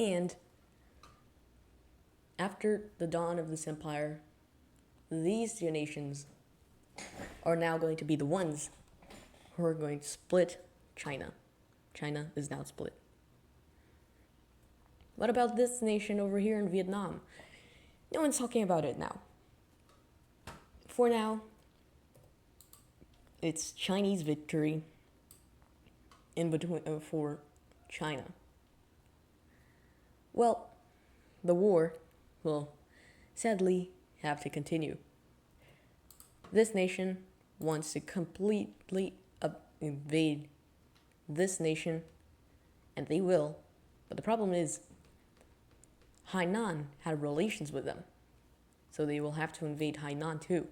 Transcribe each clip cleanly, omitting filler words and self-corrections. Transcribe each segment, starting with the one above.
And after the dawn of this empire, these two nations are now going to be the ones who are going to split China. China is now split. What about this nation over here in Vietnam? No one's talking about it now. For now, it's Chinese victory in between for China. Well, the war will sadly have to continue. This nation wants to completely invade this nation, and they will. But the problem is, Hainan had relations with them, so they will have to invade Hainan too.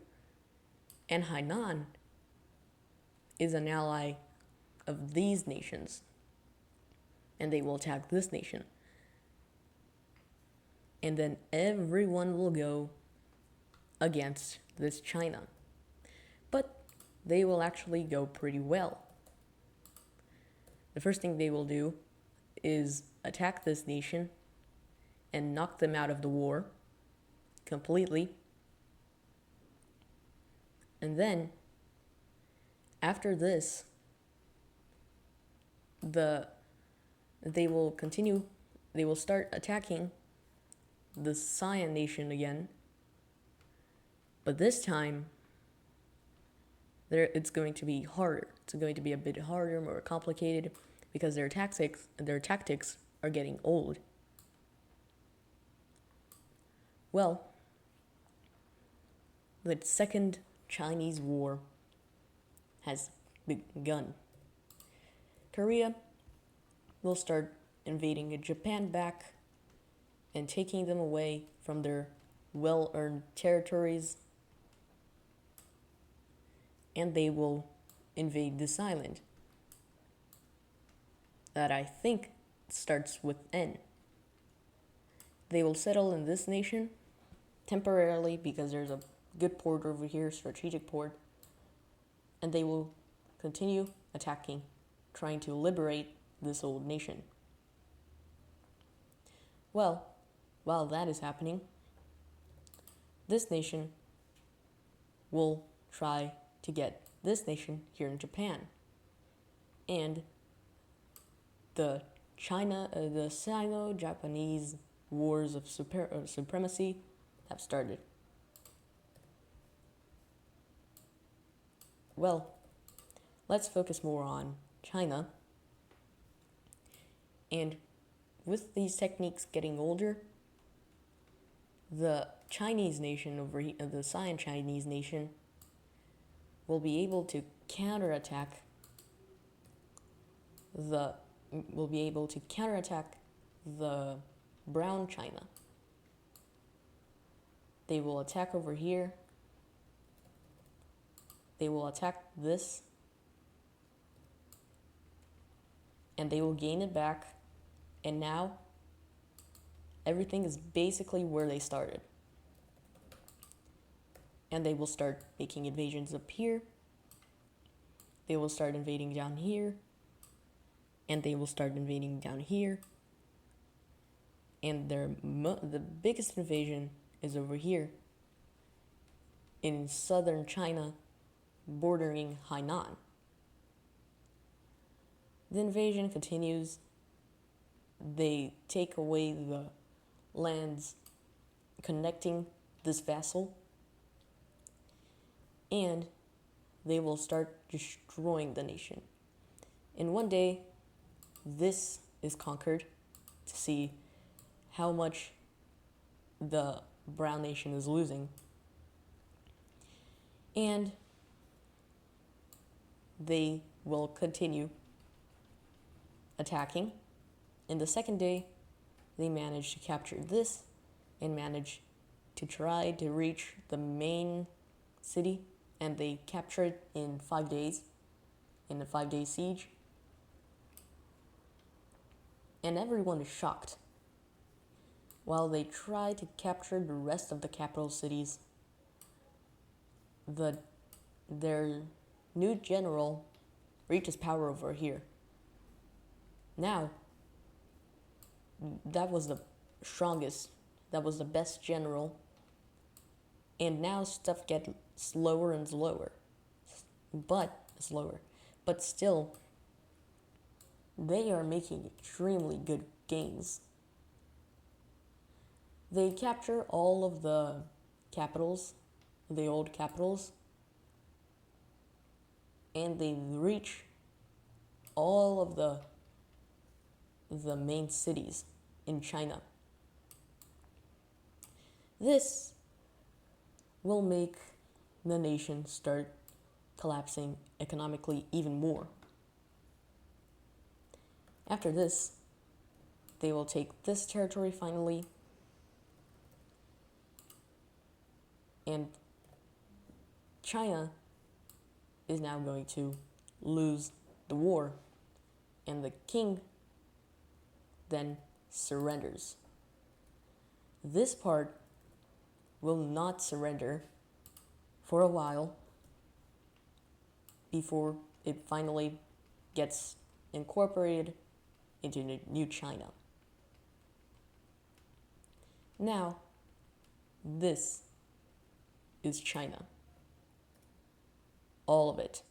And Hainan is an ally of these nations, and they will attack this nation. And then everyone will go against this China. But they will actually go pretty well. The first thing they will do is attack this nation and knock them out of the war completely. And then, after this, they will start attacking the Siam nation again. But this time, it's going to be harder. It's going to be a bit harder, more complicated, because their tactics are getting old. Well, the Second Chinese War has begun. Korea will start invading Japan back and taking them away from their well-earned territories, and they will invade this island that I think starts with N. They will settle in this nation temporarily because there's a good port over here, strategic port, and they will continue attacking, trying to liberate this old nation. Well, while that is happening, this nation will try to get this nation here in Japan. And the Sino-Japanese Wars of Supremacy have started. Well, let's focus more on China. And with these techniques getting older, the Chinese nation over here, the Siam Chinese nation, will be able to counterattack the brown China. They will attack over here. They will attack this, and they will gain it back. And now, everything is basically where they started. And they will start making invasions up here. They will start invading down here. And they will start invading down here. And the biggest invasion is over here in southern China, bordering Hainan. The invasion continues. They take away the lands connecting this vassal, and they will start destroying the nation. In one day, this is conquered to see how much the brown nation is losing. And they will continue attacking. In the second day, they manage to capture this and manage to try to reach the main city, and they capture it in 5 days, in a 5-day siege. And everyone is shocked. While they try to capture the rest of the capital cities, their new general reaches power over here. Now, that was the strongest, that was the best general, and now stuff gets slower and slower, but still, they are making extremely good gains. They capture all of the capitals, the old capitals, and they reach all of the main cities in China. This will make the nation start collapsing economically even more. After this, they will take this territory finally, and China is now going to lose the war, and the king then surrenders. This part will not surrender for a while before it finally gets incorporated into New China. Now, this is China. All of it.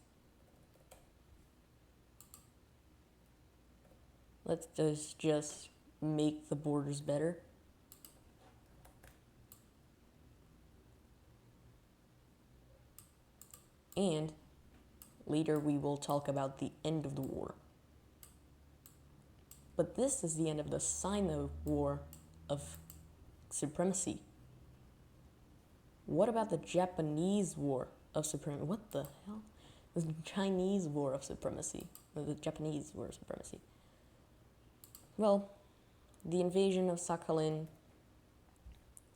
Let's just make the borders better. And later we will talk about the end of the war. But this is the end of the Sino War of Supremacy. What about the Japanese War of Supremacy? What the hell? The Chinese War of Supremacy. Or the Japanese War of Supremacy. Well, the invasion of Sakhalin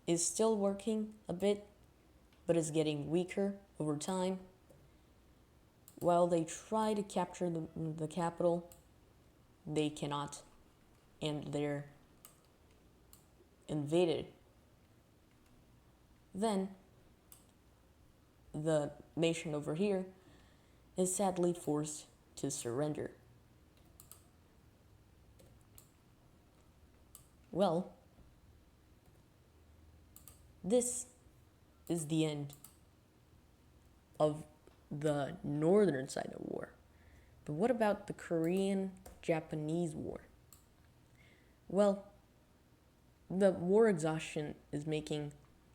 is still working a bit, but is getting weaker over time. While they try to capture the capital, they cannot, and they're invaded. Then, the nation over here is sadly forced to surrender. Well, this is the end of the northern side of war. But what about the Korean-Japanese War? Well, the war exhaustion is making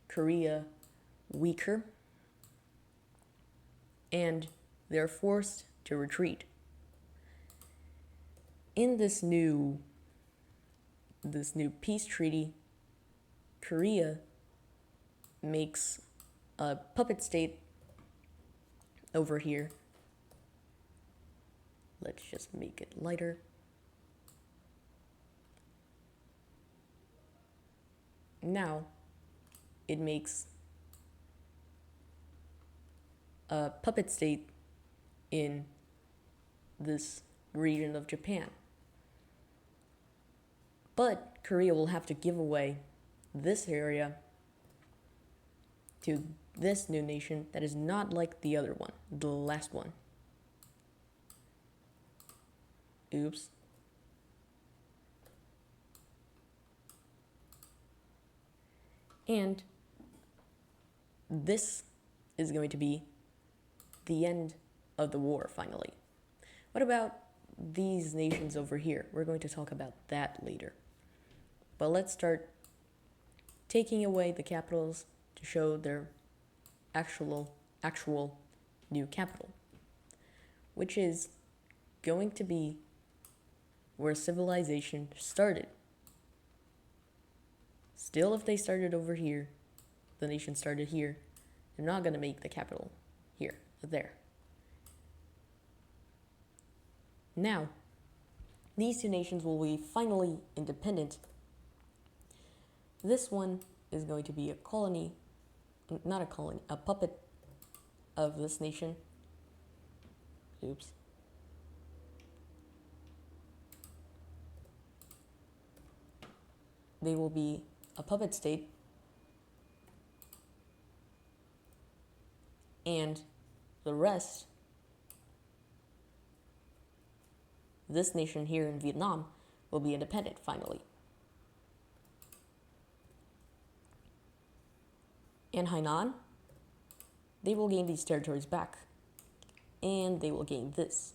Korea weaker, and they're forced to retreat. In this new peace treaty, Korea makes a puppet state over here. Let's just make it lighter. Now, it makes a puppet state in this region of Japan. But Korea will have to give away this area to this new nation that is not like the other one, the last one. Oops. And this is going to be the end of the war, finally. What about these nations over here? We're going to talk about that later. But let's start taking away the capitals to show their actual new capital, which is going to be where civilization started. Still, if they started over here, the nation started here, they're not going to make the capital here, there. Now, these two nations will be finally independent. This one is going to be a colony, not a colony, a puppet of this nation. Oops. They will be a puppet state, and the rest, this nation here in Vietnam, will be independent finally. And Hainan, they will gain these territories back. And they will gain this.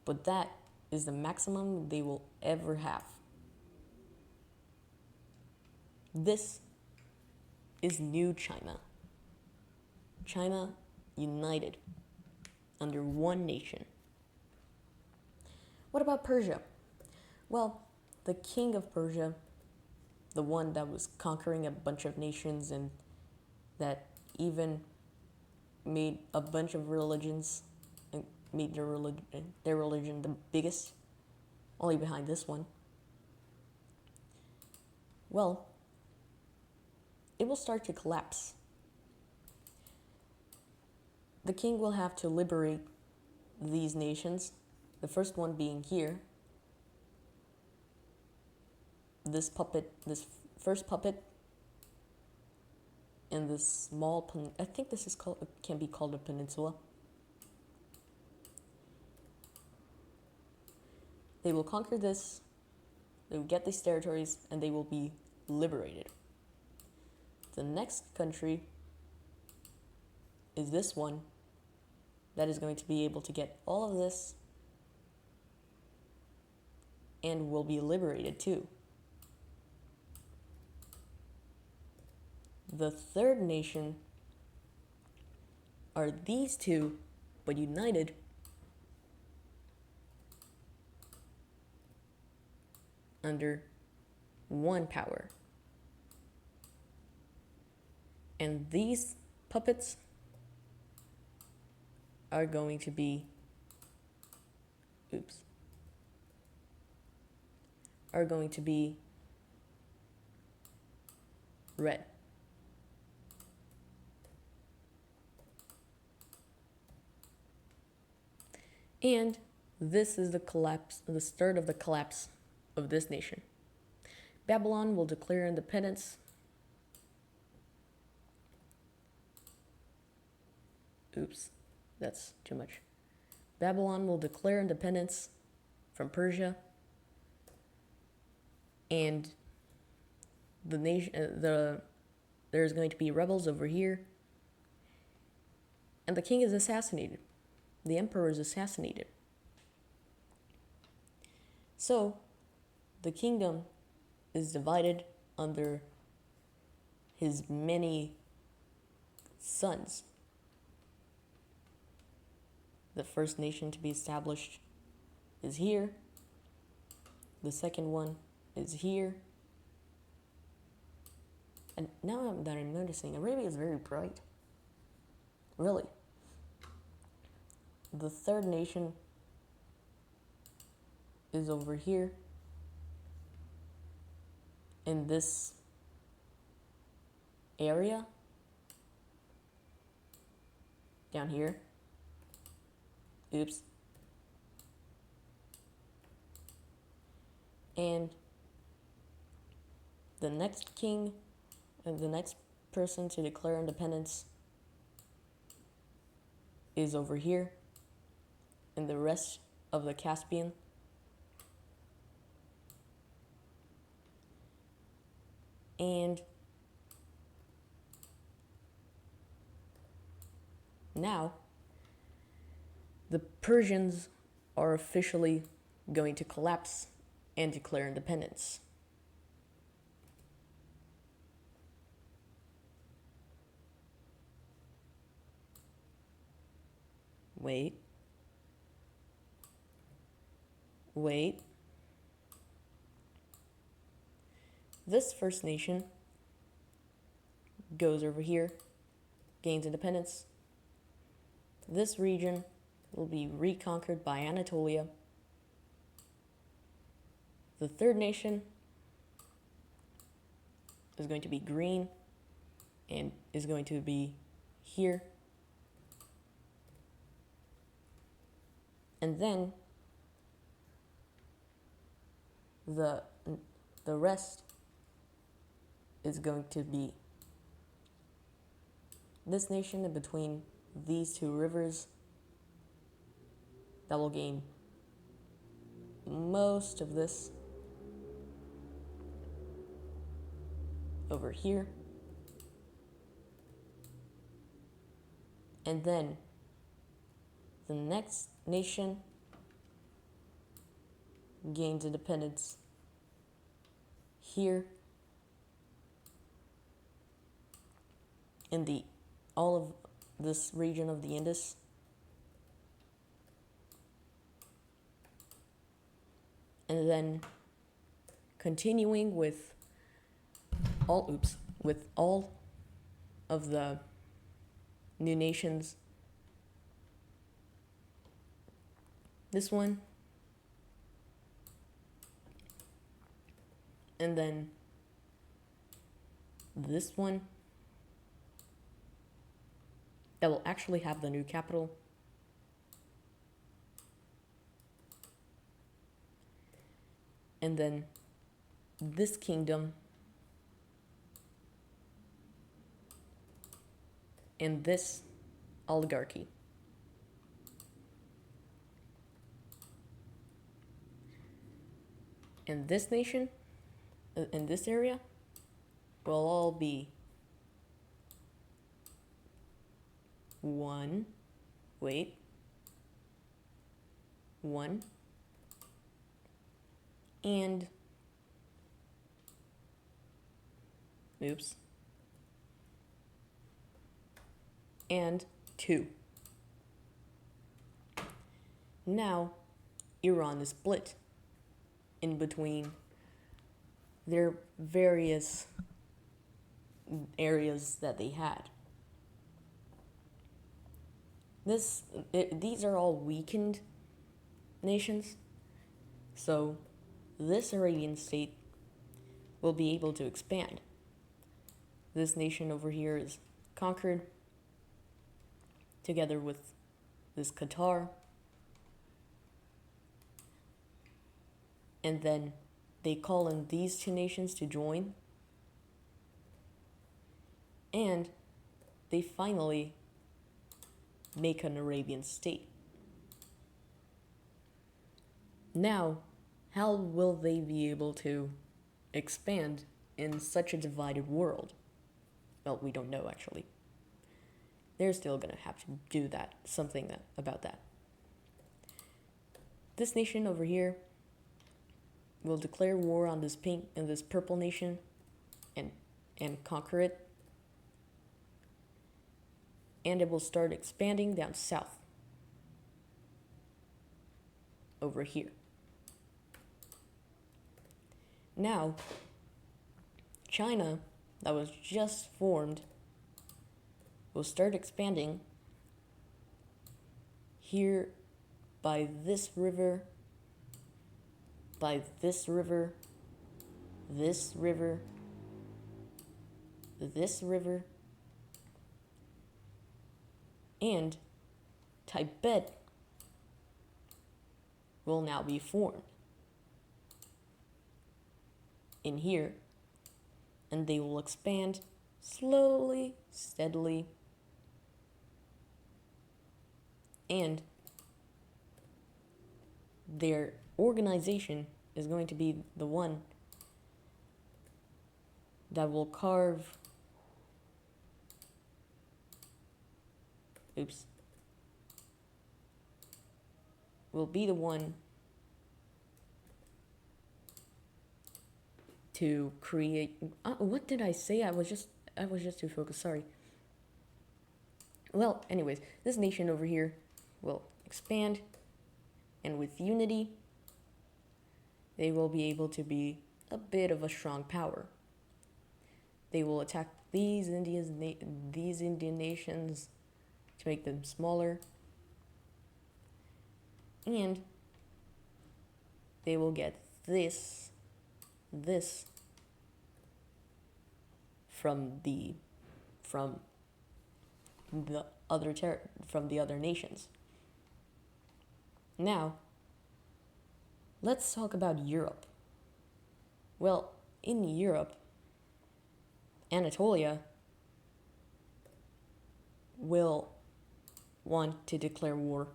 But that is the maximum they will ever have. This is New China. China united under one nation. What about Persia? Well, the king of Persia, the one that was conquering a bunch of nations and that even made a bunch of religions and made their religion the biggest, only behind this one. Well, it will start to collapse. The king will have to liberate these nations, the first one being here. This first puppet in this small, I think this is can be called a peninsula. They will conquer this, they will get these territories, and they will be liberated. The next country is this one that is going to be able to get all of this and will be liberated too. The third nation are these two, but united under one power. And these puppets are going to be, are going to be red. And this is the start of the collapse of this nation. Babylon will declare independence. That's too much. Babylon will declare independence from Persia, and the nation, there's going to be rebels over here, and the king is assassinated. The emperor is assassinated. So, the kingdom is divided under his many sons. The first nation to be established is here. The second one is here. And now that I'm noticing, Arabia is very bright. Really. The third nation is over here in this area down here. And the next king and the next person to declare independence is over here in the rest of the Caspian. And now the Persians are officially going to collapse and declare independence. Wait. This first nation goes over here, gains independence. This region will be reconquered by Anatolia. The third nation is going to be green and is going to be here. And then the rest is going to be this nation in between these two rivers that will gain most of this over here. And then the next nation gains independence here in the all of this region of the Indus. And then continuing with all of the new nations. This one. And then this one that will actually have the new capital. And then this kingdom and this oligarchy. And this nation in this area will all be one and and 2. Now Iran is split in between their various areas that they had. These are all weakened nations, so this Arabian state will be able to expand. This nation over here is conquered together with this Qatar, and then they call in these two nations to join, and they finally make an Arabian state. Now, how will they be able to expand in such a divided world? Well, we don't know actually. They're still gonna have to do something about that. This nation over here will declare war on this pink and this purple nation and conquer it. And it will start expanding down south over here. Now, China, that was just formed, will start expanding here by this river, by this river, this river, this river, and Tibet will now be formed in here, and they will expand slowly, steadily, and their organization is going to be the one that will carve will be the one to create what did I say? I was just too focused, sorry. Well, anyways, this nation over here will expand, and with unity they will be able to be a bit of a strong power. They will attack these Indian nations to make them smaller, and they will get this from the other nations. Now, let's talk about Europe. Well, in Europe, Anatolia will want to declare war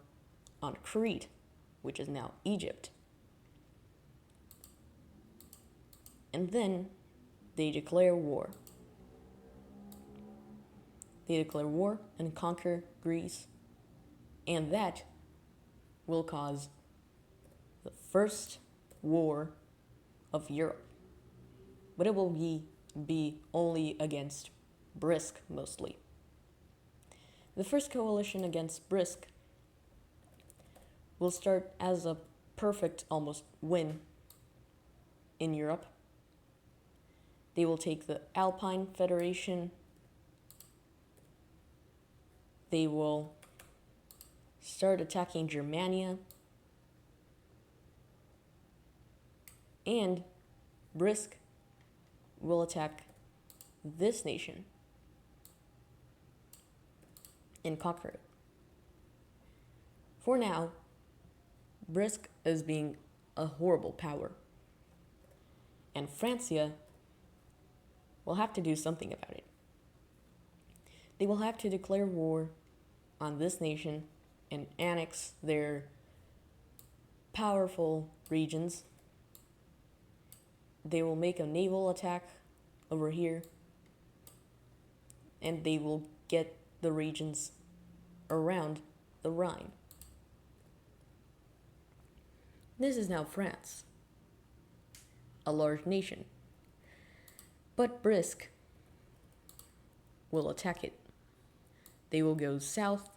on Crete, which is now Egypt. And then they declare war. they declare war and conquer Greece, and that will cause the first war of Europe. But it will be only against Brisk mostly. The first coalition against Brisk will start as a perfect almost win in Europe. They will take the Alpine Federation. They will start attacking Germania. And Brisk will attack this nation and conquer it. For now, Brisk is being a horrible power, and Francia will have to do something about it. They will have to declare war on this nation and annex their powerful regions. They will make a naval attack over here, and they will get the regions around the Rhine. This is now France, a large nation. But Brisk will attack it. They will go south,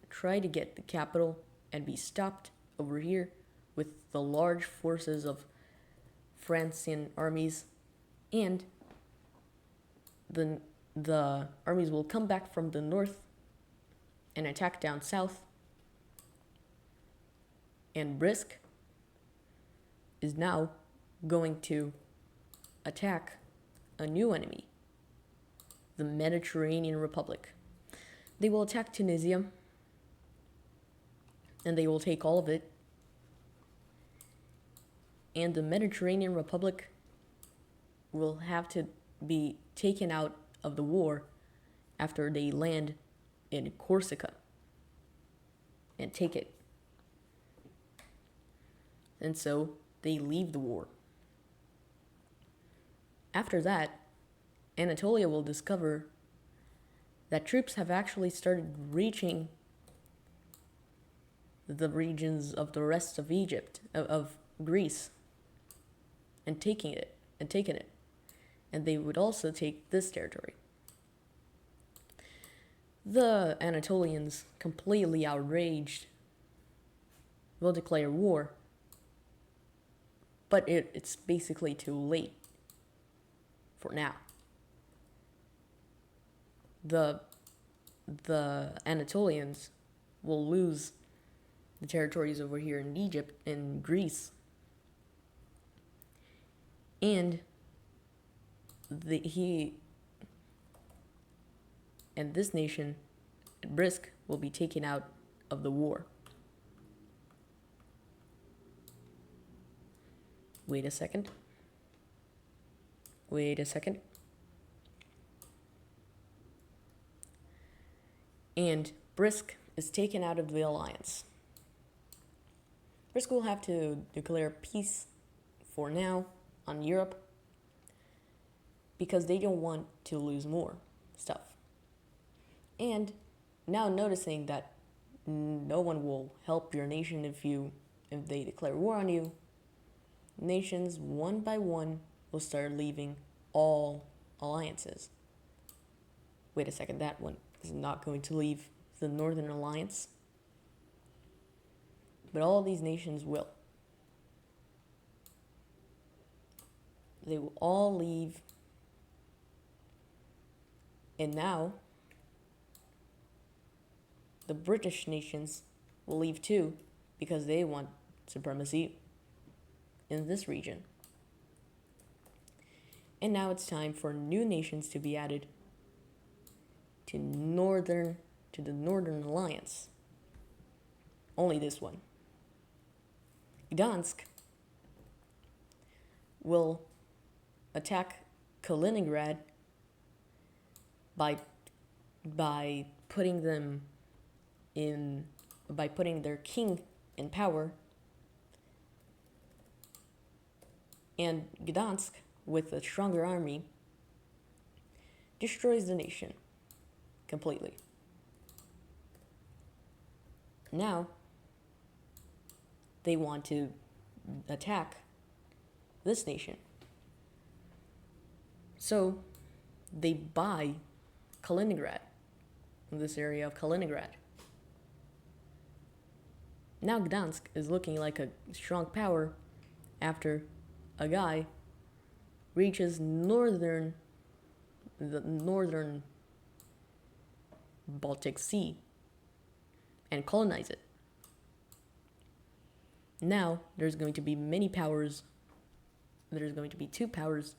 try to get the capital, and be stopped over here with the large forces of Francian armies, and the armies will come back from the north and attack down south, and Brisk is now going to attack a new enemy, the Mediterranean Republic. They will attack Tunisia, and they will take all of it. And the Mediterranean Republic will have to be taken out of the war after they land in Corsica and take it. And so they leave the war. After that, Anatolia will discover that troops have actually started reaching the regions of the rest of Egypt, of Greece, and taking it. And they would also take this territory. The Anatolians, completely outraged, will declare war, but it's basically too late for now. The Anatolians will lose the territories over here in Egypt and Greece, and this nation, Brisk, will be taken out of the war. Wait a second. And Brisk is taken out of the alliance. Brisk will have to declare peace for now on Europe because they don't want to lose more stuff. And now noticing that no one will help your nation if they declare war on you, nations one by one will start leaving all alliances. Wait a second, that one is not going to leave the Northern Alliance, but all these nations will. They will all leave, and now the British nations will leave too because they want supremacy in this region. And now it's time for new nations to be added to the Northern Alliance. Only this one. Gdansk will attack Kaliningrad by putting their king in power, and Gdansk, with a stronger army, destroys the nation. completely. Now, they want to attack this nation. So, they buy Kaliningrad, this area of Kaliningrad. Now Gdansk is looking like a strong power after a guy reaches the northern Baltic Sea and colonize it. Now there's going to be many powers. There's going to be two powers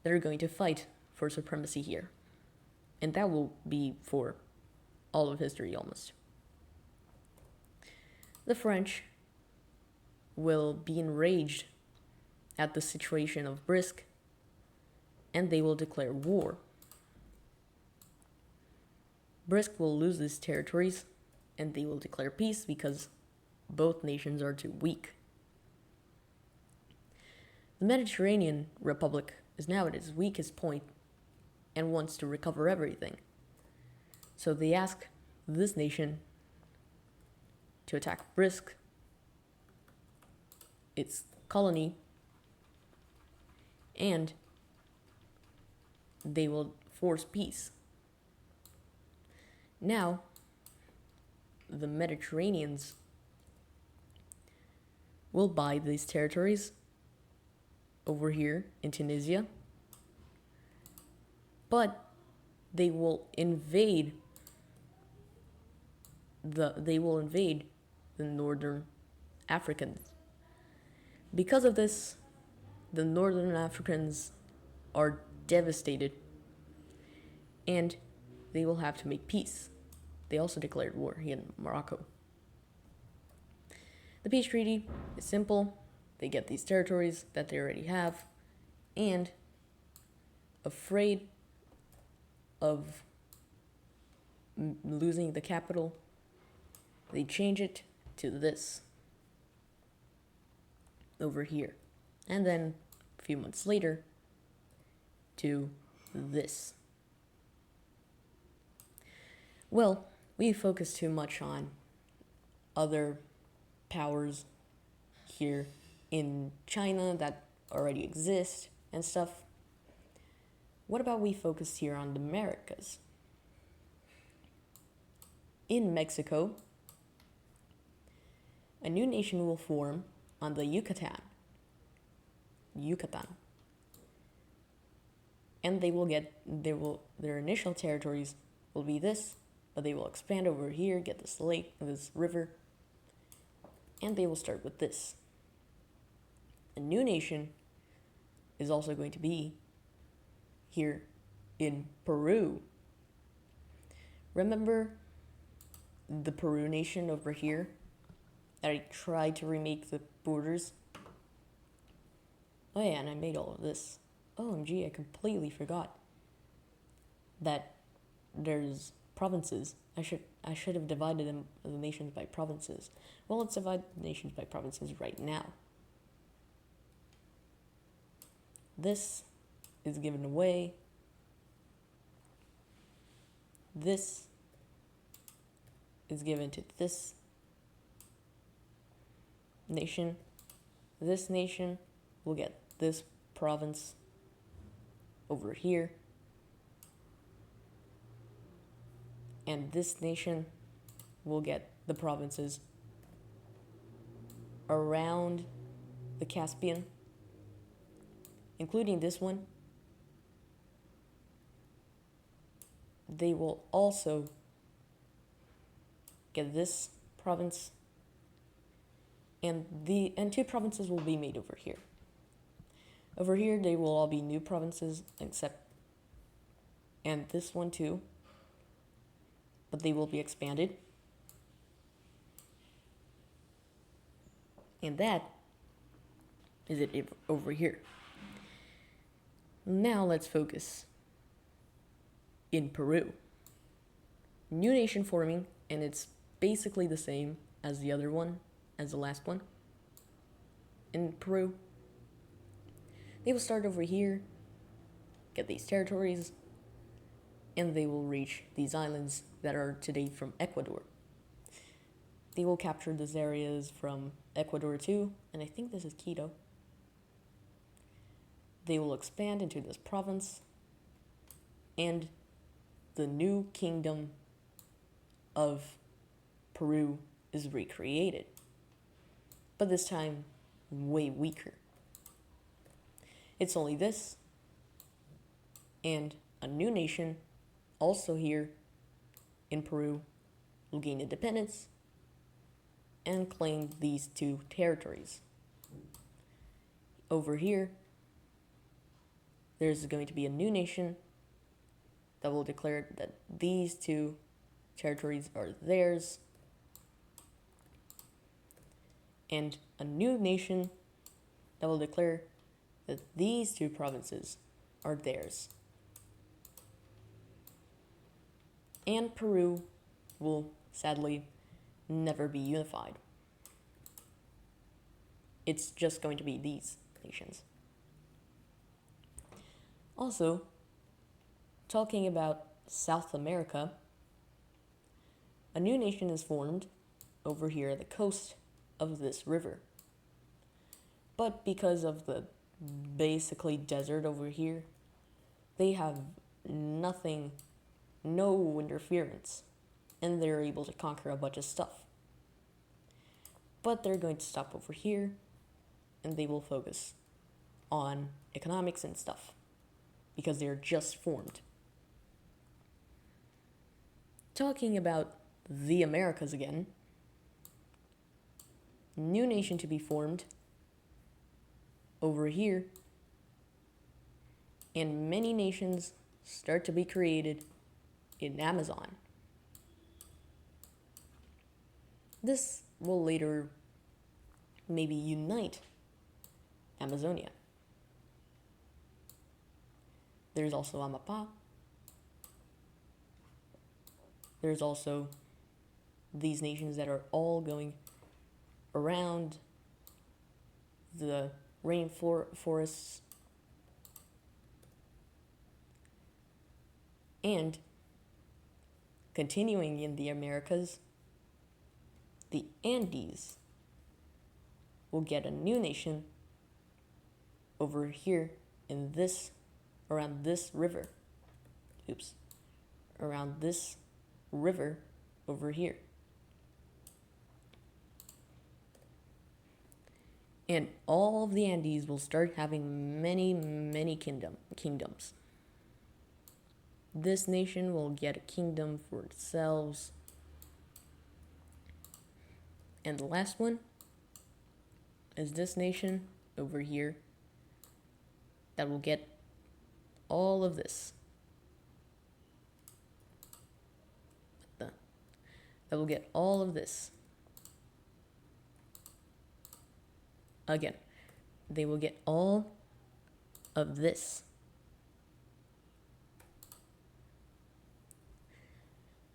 that are going to fight for supremacy here. And that will be for all of history almost. The French will be enraged at the situation of Brisk, and they will declare war. Brisk will lose these territories, and they will declare peace because both nations are too weak. The Mediterranean Republic is now at its weakest point and wants to recover everything. So they ask this nation to attack Brisk, its colony, and they will force peace. Now, the Mediterraneans will buy these territories over here in Tunisia, but they will invade the northern Africans. Because of this, the northern Africans are devastated and they will have to make peace. They also declared war here in Morocco. The peace treaty is simple. They get these territories that they already have, and afraid of losing the capital, they change it to this over here, and then a few months later to this. Well, we focus too much on other powers here in China that already exist and stuff. What about we focus here on the Americas? In Mexico, a new nation will form on the Yucatan. And their initial territories will be this, but they will expand over here, get this lake, this river, and they will start with this. A new nation is also going to be here in Peru. Remember the Peru nation over here that I tried to remake the borders? Oh yeah, and I made all of this. OMG, I completely forgot that there's provinces. I should have divided the nations by provinces. Well, let's divide the nations by provinces right now. This is given away. This is given to this nation. This nation will get this province over here. And this nation will get the provinces around the Caspian, including this one. They will also get this province, and two provinces will be made over here. Over here, they will all be new provinces, and this one too, but they will be expanded. And that is it over here. Now let's focus in Peru. New nation forming, and it's basically the same as the other one, as the last one. In Peru, they will start over here, get these territories, and they will reach these islands that are today from Ecuador. They will capture these areas from Ecuador too, and I think this is Quito. They will expand into this province, and the new kingdom of Peru is recreated, but this time way weaker. It's only this and a new nation also here in Peru will gain independence and claim these two territories. Over here, there's going to be a new nation that will declare that these two territories are theirs, and a new nation that will declare that these two provinces are theirs. And Peru will sadly never be unified. It's just going to be these nations. Also, talking about South America, a new nation is formed over here at the coast of this river. But because of the basically desert over here, they have nothing, no interference, and they're able to conquer a bunch of stuff. But they're going to stop over here, and they will focus on economics and stuff, because they're just formed. Talking about the Americas again, new nation to be formed over here, and many nations start to be created in Amazon. This will later maybe unite Amazonia. There's also Amapá. There's also these nations that are all going around the rainforests. And continuing in the Americas, the Andes will get a new nation over here in this, around this river. Around this river over here. And all of the Andes will start having many kingdoms. This nation will get a kingdom for itself. And the last one is this nation over here that will get all of this. That will get all of this. Again, they will get all of this.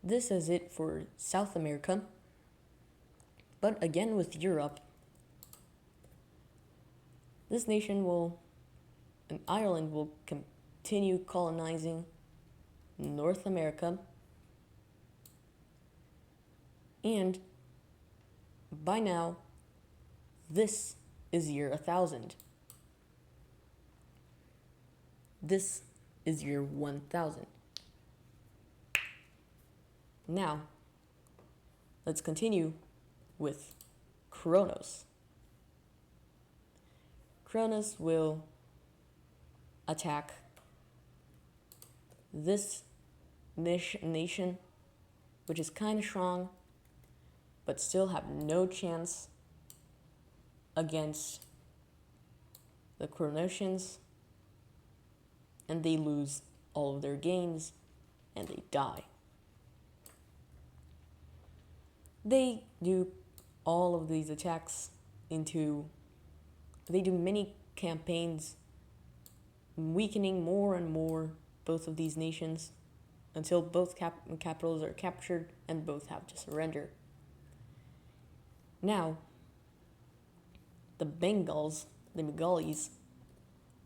This is it for South America. But again with Europe, this nation will, and Ireland will continue colonizing North America. And by now, this is year 1000. This is year 1000. Now, let's continue with Chronos. Chronos will attack this nation, which is kind of strong, but still have no chance against the Chronosians, and they lose all of their gains, and they die. They do all of these attacks they do many campaigns, weakening more and more both of these nations until both capitals are captured and both have to surrender. Now, the Bengalis,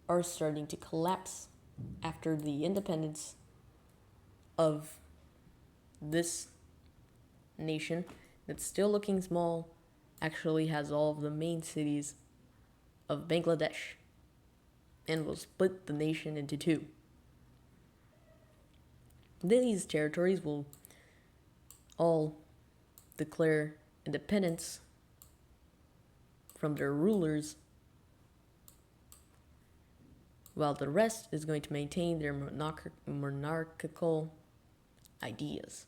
are starting to collapse after the independence of this nation that's still looking small actually has all of the main cities of Bangladesh and will split the nation into two. These territories will all declare independence from their rulers, while the rest is going to maintain their monarchical ideas.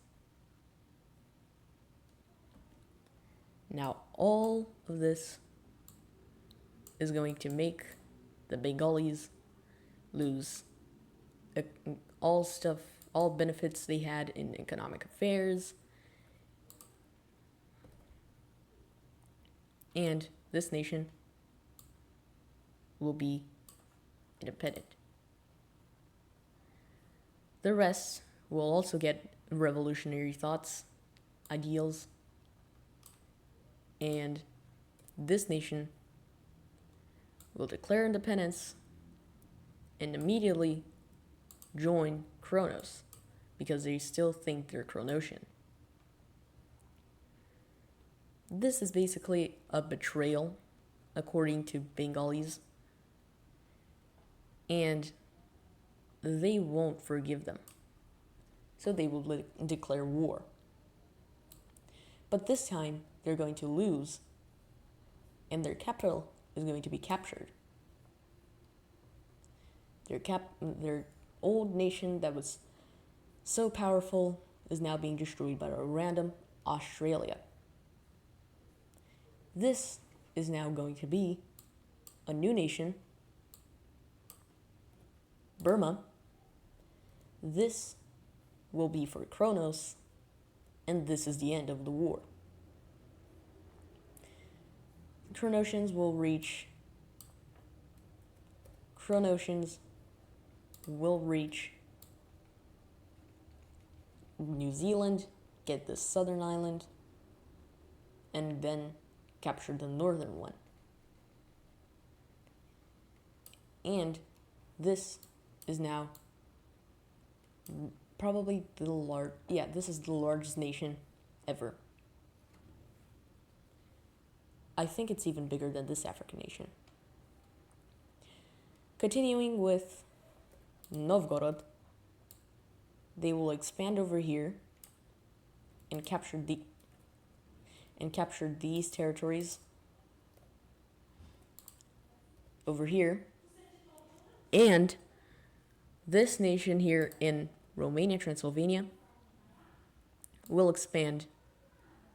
Now, all of this is going to make the Bengalis lose all benefits they had in economic affairs, and this nation will be independent. The rest will also get revolutionary thoughts, ideals, and this nation will declare independence and immediately join Chronos because they still think they're Chronosian. This is basically a betrayal, according to Bengalis, and they won't forgive them. So they will declare war. But this time, they're going to lose, and their capital is going to be captured. Their old nation that was so powerful is now being destroyed by a random Australia. This is now going to be a new nation, Burma. This will be for Chronos, and this is the end of the war. Chronosians will reach New Zealand, get the southern island, and then capture the northern one. And this is now probably this is the largest nation ever. I think it's even bigger than this African nation. Continuing with Novgorod, they will expand over here and capture these territories over here, and this nation here in Romania, Transylvania will expand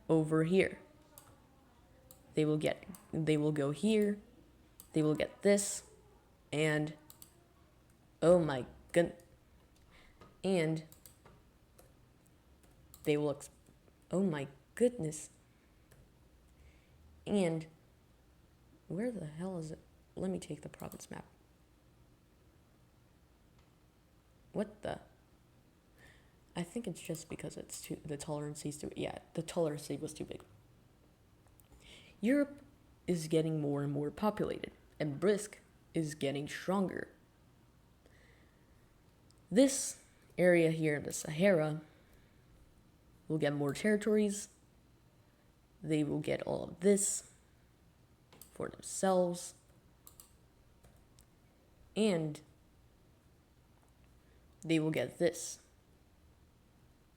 over here. They will go here, they will get this, and oh my goodness, and they will oh my goodness, and where the hell is it? Let me take the province map. What the? I think it's just because the tolerance was too big. Europe is getting more and more populated, and Brisk is getting stronger. This area here in the Sahara will get more territories. They will get all of this for themselves. And they will get this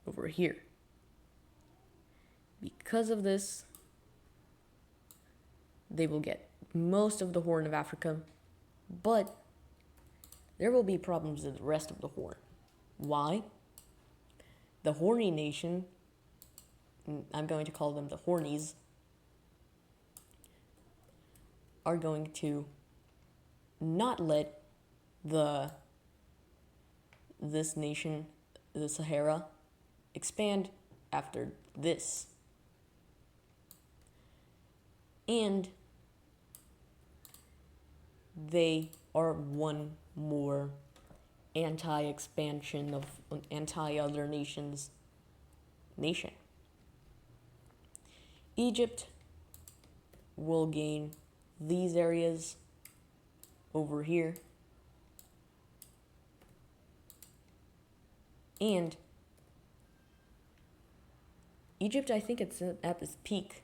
over here. Because of this, they will get most of the Horn of Africa, but there will be problems in the rest of the Horn. Why? The horny nation, I'm going to call them the Hornies, are going to not let this nation, the Sahara, expand after this. And they are one more anti-expansion of anti-other nations nation. Egypt will gain these areas over here, and Egypt, I think it's at its peak.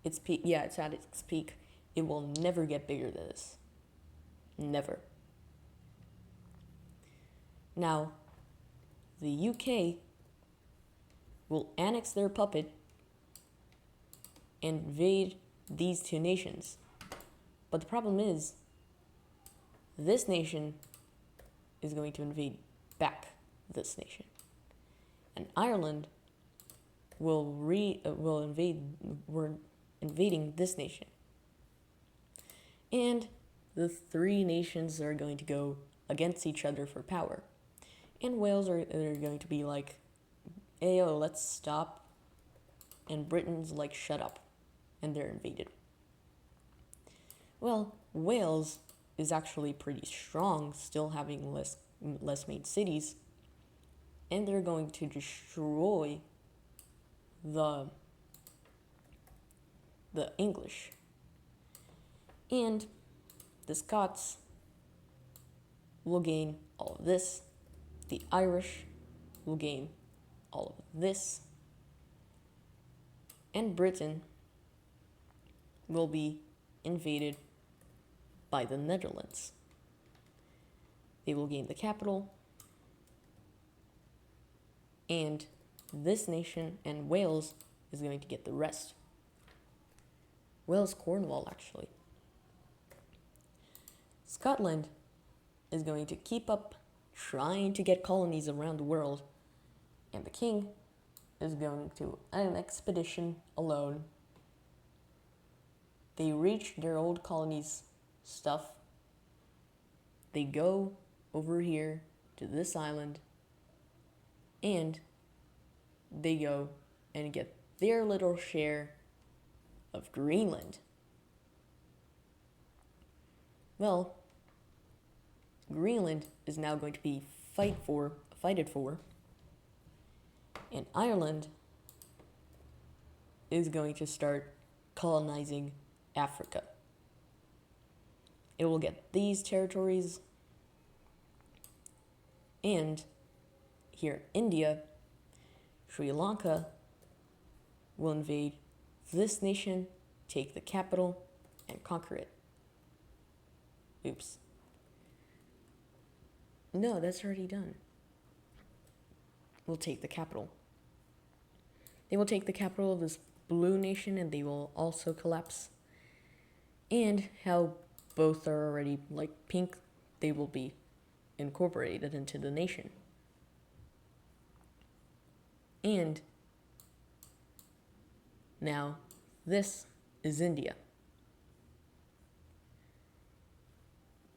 Its peak, yeah, it's at its peak. It will never get bigger than this. Never. Now, the UK will annex their puppet and invade these two nations. But the problem is, this nation is going to invade back this nation. And Ireland we're invading this nation. And the three nations are going to go against each other for power. And Wales are going to be like, ayo, let's stop. And Britain's like, shut up. And they're invaded. Well, Wales is actually pretty strong, still having less made cities. And they're going to destroy the English. And the Scots will gain all of this. The Irish will gain all of this. And Britain will be invaded by the Netherlands. They will gain the capital. And this nation and Wales is going to get the rest. Wales, Cornwall, actually. Scotland is going to keep up trying to get colonies around the world, and the king is going to an expedition alone. They reach their old colonies stuff. They go over here to this island, and they go and get their little share of Greenland. Well, Greenland is now going to be fighted for, and Ireland is going to start colonizing Africa. It will get these territories, and here India, Sri Lanka will invade this nation, take the capital, and conquer it. Oops. No, that's already done. We'll take the capital. They will take the capital of this blue nation, and they will also collapse. And how both are already like pink, they will be incorporated into the nation. And now this is India.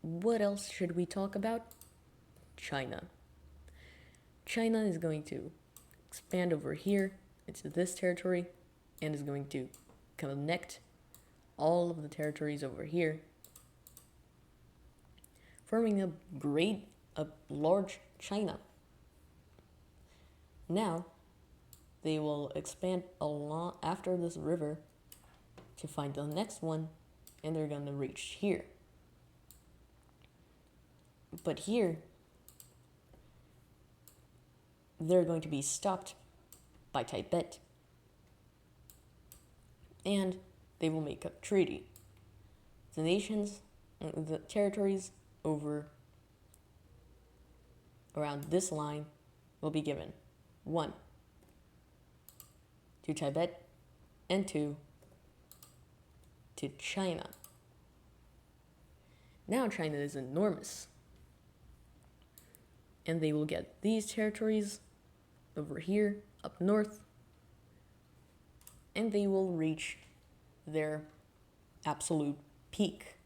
What else should we talk about? China. China is going to expand over here into this territory and is going to connect all of the territories over here, forming a large China. Now, they will expand a lot after this river to find the next one, and they're going to reach here. But here, they're going to be stopped by Tibet, and they will make a treaty. The territories over around this line will be given 1 to Tibet and 2 to China. Now China is enormous, and they will get these territories over here up north, and they will reach their absolute peak.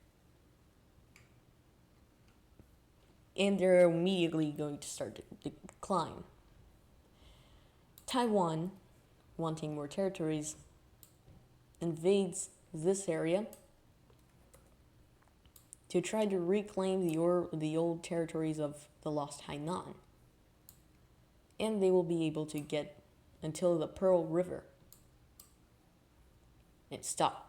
And they're immediately going to start to decline. Taiwan, wanting more territories, invades this area to try to reclaim the old territories of the lost Hainan. And they will be able to get until the Pearl River and stop.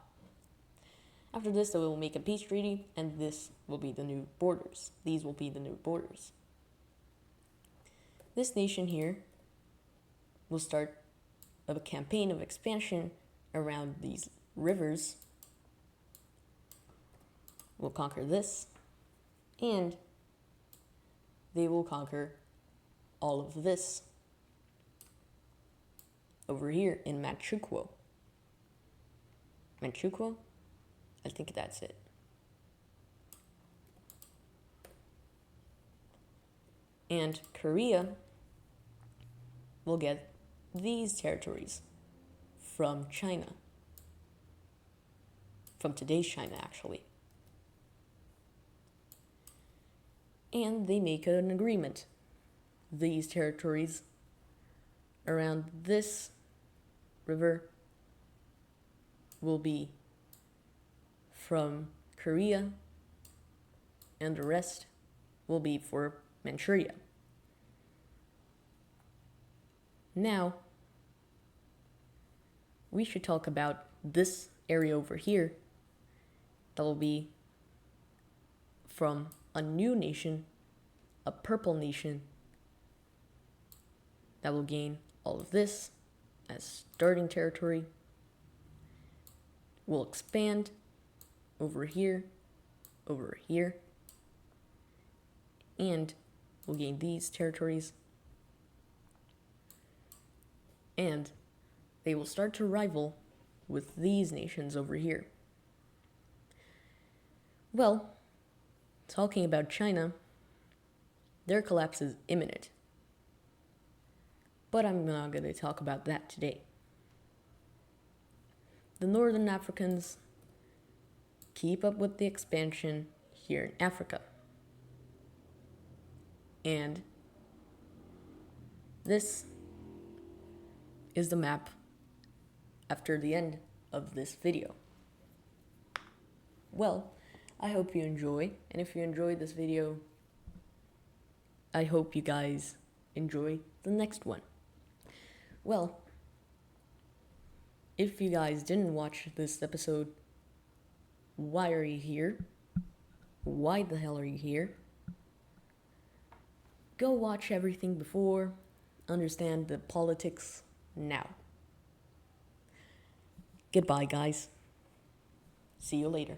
After this, they will make a peace treaty, and this will be the new borders. These will be the new borders. This nation here will start of a campaign of expansion around these rivers will conquer this, and they will conquer all of this over here in Manchukuo. Manchukuo? I think that's it. And Korea will get these territories from China. From today's China, actually. And they make an agreement. These territories around this river will be from Korea, and the rest will be for Manchuria. Now, we should talk about this area over here that will be from a new nation, a purple nation, that will gain all of this as starting territory, will expand over here, and will gain these territories, and they will start to rival with these nations over here. Well, talking about China, their collapse is imminent. But I'm not going to talk about that today. The Northern Africans keep up with the expansion here in Africa. And this is the map after the end of this video. Well, I hope you enjoy, and if you enjoyed this video, I hope you guys enjoy the next one. Well, if you guys didn't watch this episode, why are you here? Why the hell are you here? Go watch everything before, understand the politics now. Goodbye, guys. See you later.